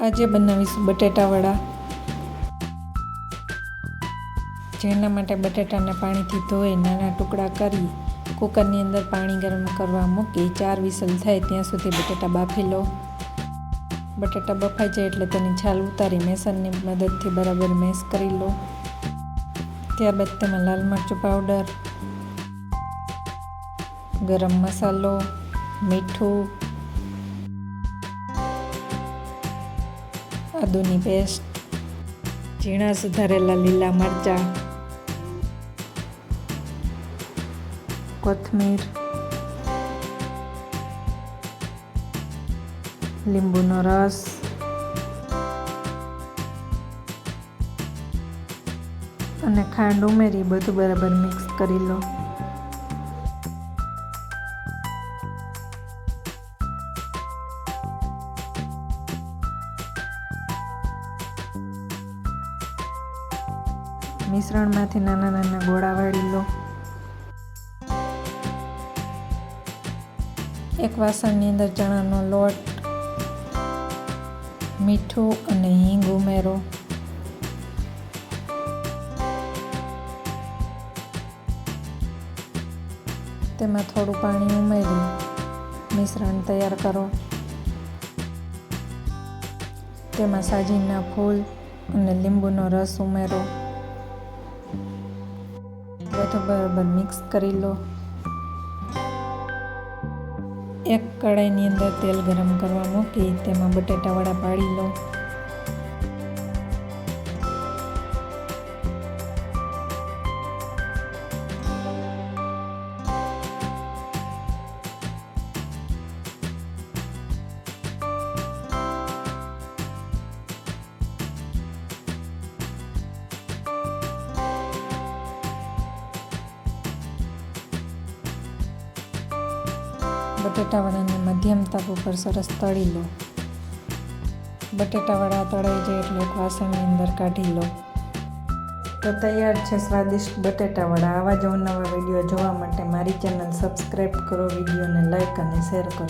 આજે બનાવીશું બટેટા વડા, જેના માટે બટેટાને પાણીથી ધોઈ નાના ટુકડા કરી કુકરની અંદર પાણી ગરમ કરવા મૂકી 4 વિસલ થાય ત્યાં સુધી બટેટા બાફી લો. બટેટા બફાઈ જાય એટલે તેની છાલ ઉતારી મેસરની મદદથી બરાબર મેશ કરી લો. ત્યારબાદ તેમાં લાલ મરચું પાવડર, ગરમ મસાલો, મીઠું, આદુની પેસ્ટ, ઝીણા સુધારેલા લીલા મરચાં, કોથમીર, લીંબુનો રસ, અને ખાંડ ઉમેરી બધું બરાબર મિક્સ કરી લો. મિશ્રણમાંથી નાના નાના ગોળા વાળી લો. એક વાસણની અંદર ચણાનો લોટ, મીઠું અને હિંગ ઉમેરો. તેમાં થોડું પાણી ઉમેરી મિશ્રણ તૈયાર કરો. તેમાં સાજીના ફૂલ અને લીંબુનો રસ ઉમેરો. બધું બરાબર મિક્સ કરી લો. એક કઢાઈની અંદર તેલ ગરમ કરવા મૂકી તેમાં બટેટા વડા પાડી લો. બટેટા વડાને મધ્યમ તાપ ઉપર સરસ તળી લો. બટેટા વડા તળાઈ જાય એટલે એક વાસણની અંદર કાઢી લો. તો તૈયાર છે સ્વાદિષ્ટ બટેટા વડા. આવા જ નવા વિડીયો જોવા માટે મારી ચેનલ સબસ્ક્રાઈબ કરો, વિડીયોને લાઈક અને શેર કરો.